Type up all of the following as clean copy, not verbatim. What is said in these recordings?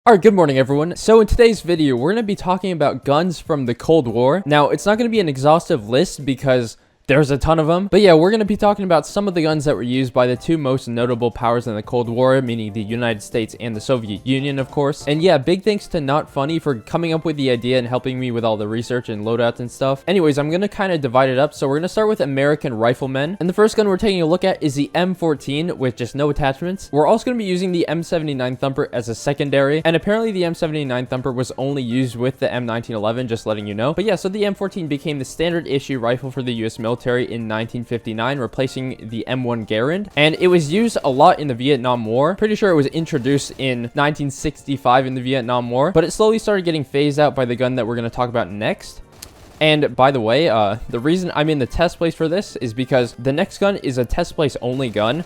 Alright, good morning everyone. So in today's video, we're going to be talking about guns from the Cold War. Now, it's not going to be an exhaustive list because there's a ton of them. But yeah, we're going to be talking about some of the guns that were used by the two most notable powers in the Cold War, meaning the United States and the Soviet Union, of course. And yeah, big thanks to Not Funny for coming up with the idea and helping me with all the research and loadouts and stuff. Anyways, I'm going to kind of divide it up. So we're going to start with American Riflemen. And the first gun we're taking a look at is the M14 with just no attachments. We're also going to be using the M79 Thumper as a secondary. And apparently the M79 Thumper was only used with the M1911, just letting you know. But yeah, so the M14 became the standard issue rifle for the US military in 1959, replacing the M1 Garand, and it was used a lot in the Vietnam War. Pretty sure it was introduced in 1965 in the Vietnam War, but it slowly started getting phased out by the gun that we're going to talk about next. And by the way, the reason I'm in the test place for this is because the next gun is a test place only gun,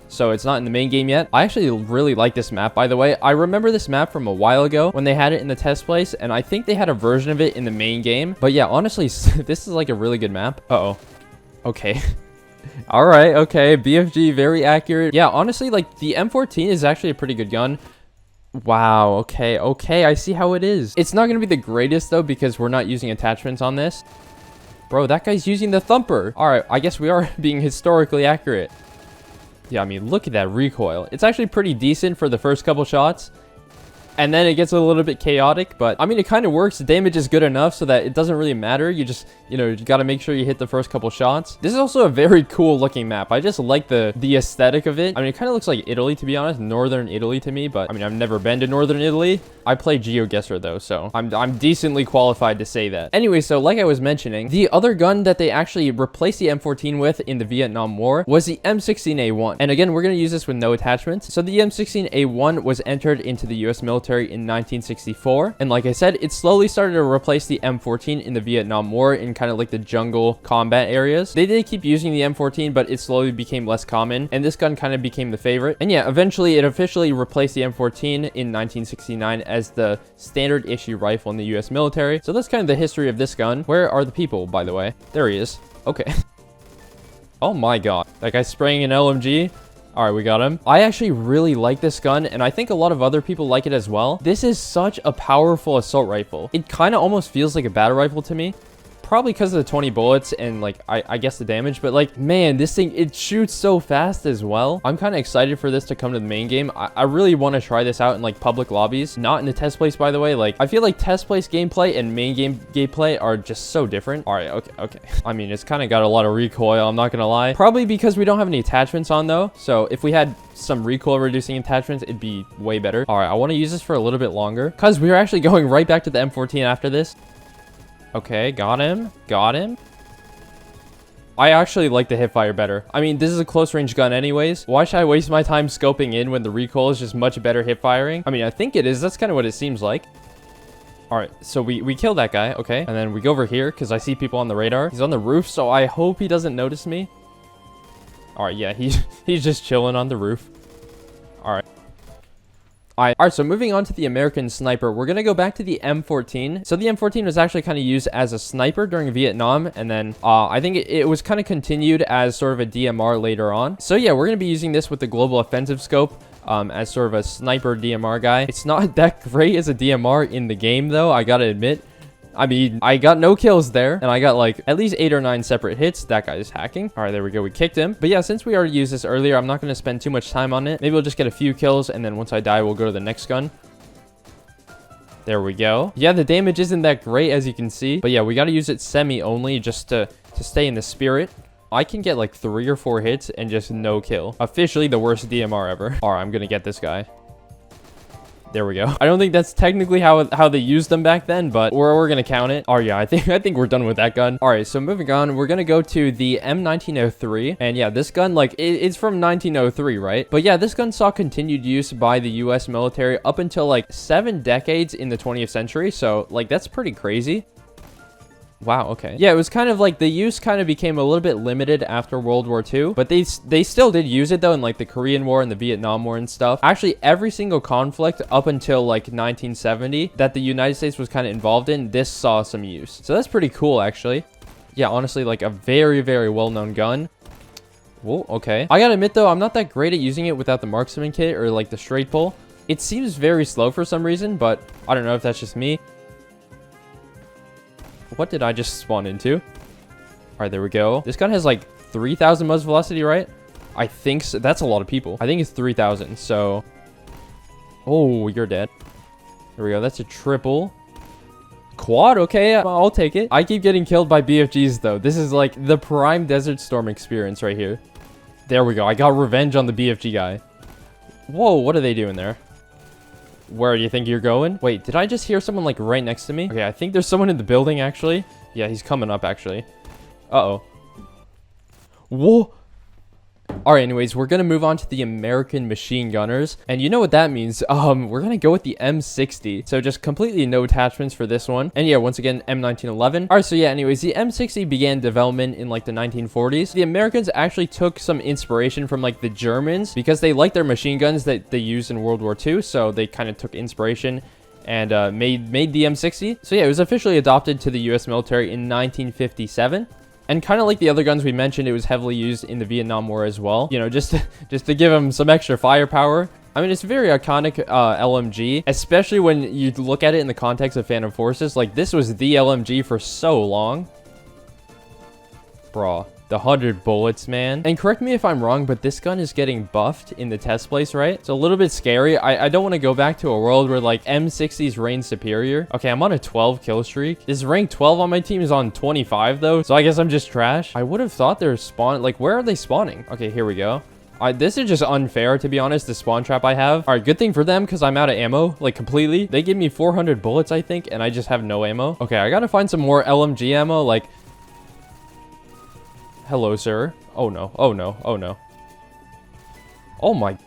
so it's not in the main game yet. I actually really like this map, by the way. I remember this map from a while ago when they had it in the test place, and I think they had a version of it in the main game. But yeah, honestly, this is like a really good map. Uh-oh. Okay. All right. Okay. BFG, very accurate. Yeah, honestly, like the M14 is actually a pretty good gun. Wow. Okay. Okay. I see how it is. It's not going to be the greatest though, because we're not using attachments on this. Bro, that guy's using the Thumper. All right. I guess we are being historically accurate. Yeah, I mean, look at that recoil. It's actually pretty decent for the first couple shots. And then it gets a little bit chaotic, but I mean, it kind of works. The damage is good enough so that it doesn't really matter. You just, you got to make sure you hit the first couple shots. This is also a very cool looking map. I just like the aesthetic of it. I mean, it kind of looks like Italy, to be honest, northern Italy to me, but I mean, I've never been to northern Italy. I play GeoGuessr though, so I'm decently qualified to say that. Anyway, so like I was mentioning, the other gun that they actually replaced the M14 with in the Vietnam War was the M16A1. And again, we're going to use this with no attachments. So the M16A1 was entered into the US military in 1964, and like I said, it slowly started to replace the M14 in the Vietnam War in kind of like the jungle combat areas. They did keep using the M14, but it slowly became less common, and this gun kind of became the favorite. And yeah, eventually it officially replaced the M14 in 1969 as the standard issue rifle in the US military. So that's kind of the history of this gun. Where are the people, by the way? There he is. Okay. Oh my god, that guy's spraying an LMG. All right, we got him. I actually really like this gun, and I think a lot of other people like it as well. This is such a powerful assault rifle. It kind of almost feels like a battle rifle to me. Probably because of the 20 bullets and like I guess the damage, but like, man, this thing, it shoots so fast as well. I'm kind of excited for this to come to the main game. I really want to try this out in like public lobbies, not in the test place, by the way. Like, I feel like test place gameplay and main game gameplay are just so different. All right, okay. I mean, it's kind of got a lot of recoil, I'm not gonna lie. Probably because we don't have any attachments on though, so if we had some recoil reducing attachments, it'd be way better. All right, I want to use this for a little bit longer because we're actually going right back to the M14 after this. Okay, got him. Got him. I actually like the hipfire better. I mean, this is a close range gun anyways. Why should I waste my time scoping in when the recoil is just much better hip firing? I mean, I think it is. That's kind of what it seems like. All right, so we killed that guy. Okay, and then we go over here because I see people on the radar. He's on the roof, so I hope he doesn't notice me. All right, yeah, he's just chilling on the roof. All right. All right, so moving on to the American sniper, we're going to go back to the M14. So the M14 was actually kind of used as a sniper during Vietnam, and then I think it was kind of continued as sort of a DMR later on. So yeah, we're going to be using this with the global offensive scope as sort of a sniper DMR guy. It's not that great as a DMR in the game, though, I got to admit. I mean, I got no kills there, and I got like at least 8 or 9 separate hits. That guy is hacking. All right, there we go. We kicked him. But yeah, since we already used this earlier, I'm not going to spend too much time on it. Maybe we'll just get a few kills, and then once I die, we'll go to the next gun. There we go. Yeah, the damage isn't that great, as you can see. But yeah, we got to use it semi-only just to stay in the spirit. I can get like 3 or 4 hits and just no kill. Officially the worst DMR ever. All right, I'm going to get this guy. There we go. I don't think that's technically how they used them back then, but we're gonna count it. Oh yeah, I think we're done with that gun. All right, so moving on, we're gonna go to the M1903, and yeah, this gun, like, it's from 1903, right? But yeah, this gun saw continued use by the US military up until like 7 decades in the 20th century, so like that's pretty crazy. Wow, okay. Yeah, it was kind of like the use kind of became a little bit limited after World War II, but they still did use it though in like the Korean War and the Vietnam War and stuff. Actually, every single conflict up until like 1970 that the United States was kind of involved in, this saw some use. So that's pretty cool, actually. Yeah, honestly, like a very, very well-known gun. Whoa, okay. I gotta admit though, I'm not that great at using it without the marksman kit or like the straight pull. It seems very slow for some reason, but I don't know if that's just me. What did I just spawn into? All right, there we go. This gun has like 3,000 muzzle velocity, right? I think so. That's a lot of people. I think it's 3,000. So, oh, you're dead. There we go. That's a triple. Quad, okay, I'll take it. I keep getting killed by BFGs, though. This is like the prime Desert Storm experience right here. There we go. I got revenge on the BFG guy. Whoa, what are they doing there? Where do you think you're going? Wait, did I just hear someone like right next to me? Okay, I think there's someone in the building, actually. Yeah, he's coming up, actually. Uh-oh. Whoa. All right, anyways, we're gonna move on to the American machine gunners, and you know what that means. We're gonna go with the M60, so just completely no attachments for this one. And yeah, once again, M1911. All right, so yeah, anyways, the M60 began development in like the 1940s. The Americans actually took some inspiration from like the Germans because they liked their machine guns that they used in World War II, so they kind of took inspiration and made the M60. So yeah, it was officially adopted to the US military in 1957. And kind of like the other guns we mentioned, it was heavily used in the Vietnam War as well. You know, just to give them some extra firepower. I mean, it's a very iconic LMG, especially when you look at it in the context of Phantom Forces. Like, this was the LMG for so long. Bruh. The 100 bullets, man. And correct me if I'm wrong, but this gun is getting buffed in the test place, right? It's a little bit scary. I don't want to go back to a world where like M60s reign superior. Okay, I'm on a 12 kill streak. This rank 12 on my team is on 25 though, so I guess I'm just trash. I would have thought they're spawn, like, where are they spawning? Okay, here we go. This is just unfair, to be honest, the spawn trap I have. All right, good thing for them, because I'm out of ammo, like, completely. They give me 400 bullets, I think, and I just have no ammo. Okay, I gotta find some more LMG ammo, like... Hello, sir. Oh, no. Oh, no. Oh, no. Oh, my...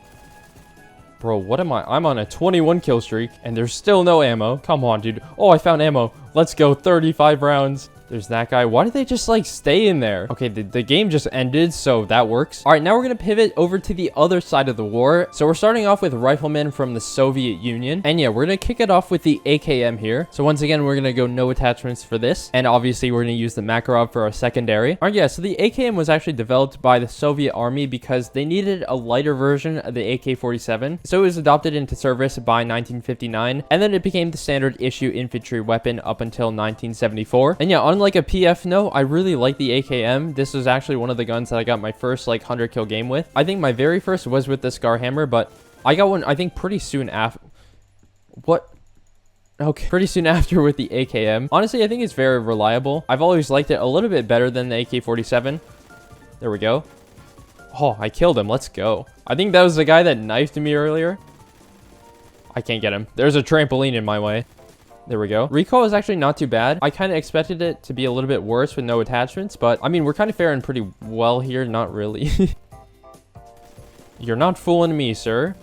Bro, what am I? I'm on a 21 kill streak, and there's still no ammo. Come on, dude. Oh, I found ammo. Let's go. 35 rounds. There's that guy. Why did they just, like, stay in there? Okay, the game just ended, so that works. All right, now we're going to pivot over to the other side of the war. So we're starting off with Rifleman from the Soviet Union. And yeah, we're going to kick it off with the AKM here. So once again, we're going to go no attachments for this. And obviously, we're going to use the Makarov for our secondary. All right, yeah, so the AKM was actually developed by the Soviet Army because they needed a lighter version of the AK-47. So it was adopted into service by 1959. And then it became the standard issue infantry weapon up until 1974. And yeah, unlike a PF note, I really like the AKM. This was actually one of the guns that I got my first like 100 kill game with. I think my very first was with the Scar Hammer, but I got one I think pretty soon after. What? Okay, pretty soon after with the AKM. Honestly, I think it's very reliable. I've always liked it a little bit better than the AK-47. There we go. Oh, I killed him. Let's go. I think that was the guy that knifed me earlier. I can't get him. There's a trampoline in my way. There we go. Recoil is actually not too bad. I kind of expected it to be a little bit worse with no attachments, but I mean, we're kind of faring pretty well here. Not really. You're not fooling me, sir.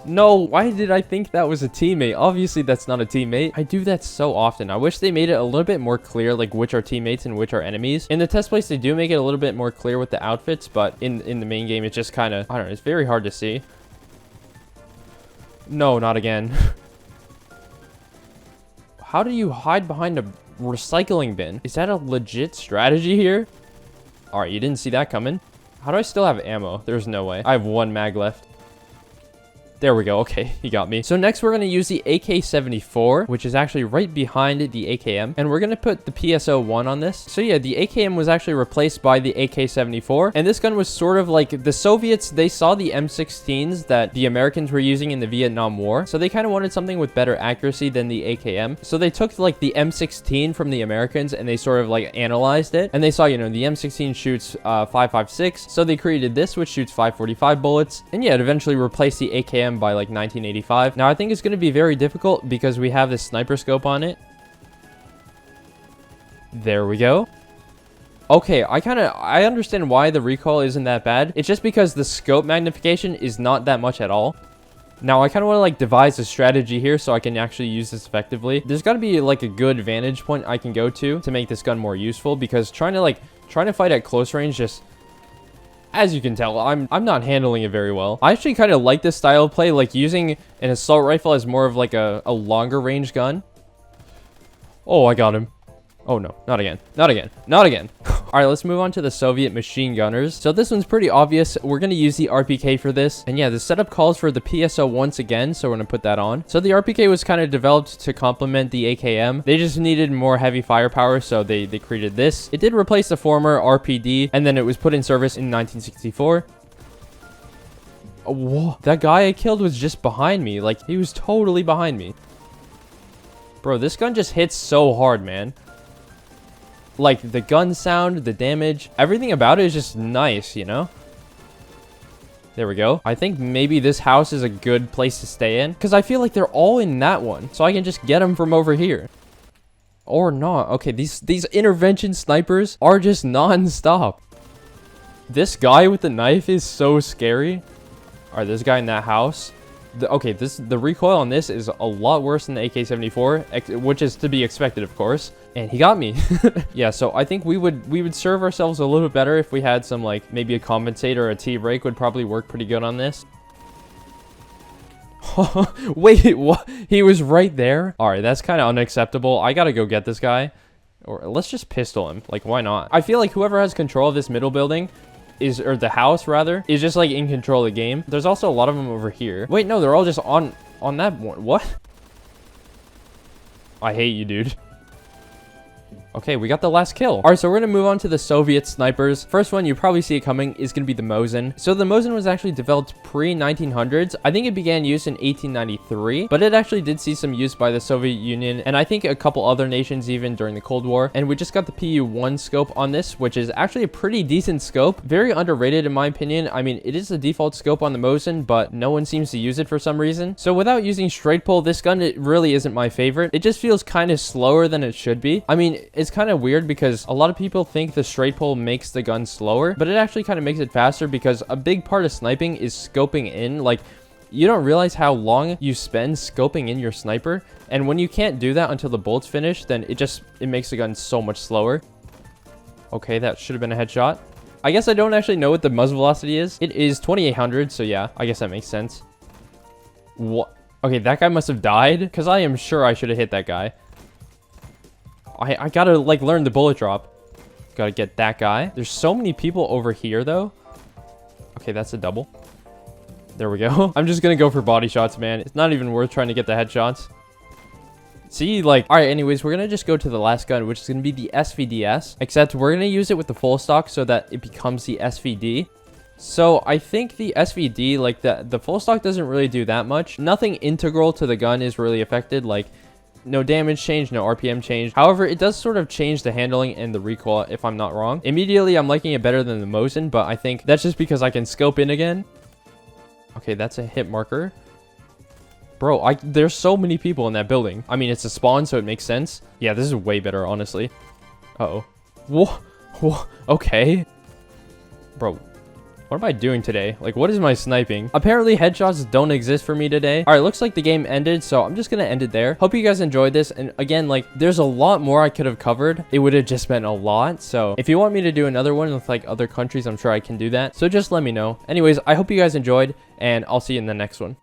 No, why did I think that was a teammate? Obviously, that's not a teammate. I do that so often. I wish they made it a little bit more clear, like which are teammates and which are enemies. In the test place, they do make it a little bit more clear with the outfits, but in the main game, it's just kind of, I don't know, it's very hard to see. No, not again. How do you hide behind a recycling bin? Is that a legit strategy here? All right, you didn't see that coming. How do I still have ammo? There's no way. I have one mag left. There we go. Okay, he got me. So next we're going to use the AK-74, which is actually right behind the AKM. And we're going to put the PSO-1 on this. So yeah, the AKM was actually replaced by the AK-74. And this gun was sort of like the Soviets, they saw the M16s that the Americans were using in the Vietnam War. So they kind of wanted something with better accuracy than the AKM. So they took like the M16 from the Americans and they sort of like analyzed it. And they saw, you know, the M16 shoots 5.56. So they created this, which shoots 5.45 bullets. And yeah, it eventually replaced the AKM by like 1985. Now I think it's going to be very difficult because we have this sniper scope on it. There we go. Okay, I understand why the recoil isn't that bad. It's just because the scope magnification is not that much at all. Now I kind of want to like devise a strategy here so I can actually use this effectively. There's got to be like a good vantage point I can go to make this gun more useful, because trying to fight at close range just, as you can tell, I'm not handling it very well. I actually kind of like this style of play, like using an assault rifle as more of like a longer range gun. Oh, I got him. Oh no, not again. Not again. Not again. All right, let's move on to the Soviet machine gunners. So this one's pretty obvious. We're going to use the RPK for this. And yeah, the setup calls for the PSO once again, so we're going to put that on. So the RPK was kind of developed to complement the AKM. They just needed more heavy firepower, so they created this. It did replace the former RPD, and then it was put in service in 1964. Whoa, that guy I killed was just behind me. Like, he was totally behind me. Bro, this gun just hits so hard, man. Like, the gun sound, the damage, everything about it is just nice, you know? There we go. I think maybe this house is a good place to stay in, because I feel like they're all in that one, so I can just get them from over here. Or not. Okay, these intervention snipers are just non-stop. This guy with the knife is so scary. All right, this guy in that house. Okay, the recoil on this is a lot worse than the AK-74, which is to be expected, of course. And he got me. Yeah, so I think we would serve ourselves a little bit better if we had some, like, maybe a compensator or a T-brake would probably work pretty good on this. Wait, what? He was right there? All right, that's kind of unacceptable. I gotta go get this guy. Or let's just pistol him. Like, why not? I feel like whoever has control of this middle building or the house rather, is just like in control of the game. There's also a lot of them over here. Wait, no, they're all just on that one. What? I hate you, dude. Okay, we got the last kill. All right, so we're going to move on to the Soviet snipers. First one, you probably see it coming, is going to be the Mosin. So the Mosin was actually developed pre-1900s. I think it began use in 1893, but it actually did see some use by the Soviet Union, and I think a couple other nations even during the Cold War. And we just got the PU-1 scope on this, which is actually a pretty decent scope. Very underrated in my opinion. I mean, it is the default scope on the Mosin, but no one seems to use it for some reason. So without using straight pull, this gun, it really isn't my favorite. It just feels kind of slower than it should be. I mean, it's kind of weird because a lot of people think the straight pull makes the gun slower, but it actually kind of makes it faster because a big part of sniping is scoping in. Like, you don't realize how long you spend scoping in your sniper, and when you can't do that until the bullets finish, then it makes the gun so much slower. Okay, that should have been a headshot. I guess I don't actually know what the muzzle velocity is. It is 2800, so yeah, I guess that makes sense. What? Okay, that guy must have died, because I am sure I should have hit that guy. I gotta, like, learn the bullet drop. Gotta get that guy. There's so many people over here, though. Okay, that's a double. There we go. I'm just gonna go for body shots, man. It's not even worth trying to get the headshots. See, like... Alright, anyways, we're gonna just go to the last gun, which is gonna be the SVDS. Except we're gonna use it with the full stock so that it becomes the SVD. So I think the SVD, like, the full stock doesn't really do that much. Nothing integral to the gun is really affected, like... No damage change, no RPM change. However, it does sort of change the handling and the recoil, if I'm not wrong. Immediately, I'm liking it better than the Mosin, but I think that's just because I can scope in again. Okay, that's a hit marker. Bro, there's so many people in that building. I mean, it's a spawn, so it makes sense. Yeah, this is way better, honestly. Uh-oh. Whoa. Whoa. Okay. Bro. What am I doing today? Like, what is my sniping? Apparently, headshots don't exist for me today. All right, looks like the game ended, so I'm just gonna end it there. Hope you guys enjoyed this. And again, like, there's a lot more I could have covered. It would have just been a lot. So if you want me to do another one with, like, other countries, I'm sure I can do that. So just let me know. Anyways, I hope you guys enjoyed, and I'll see you in the next one.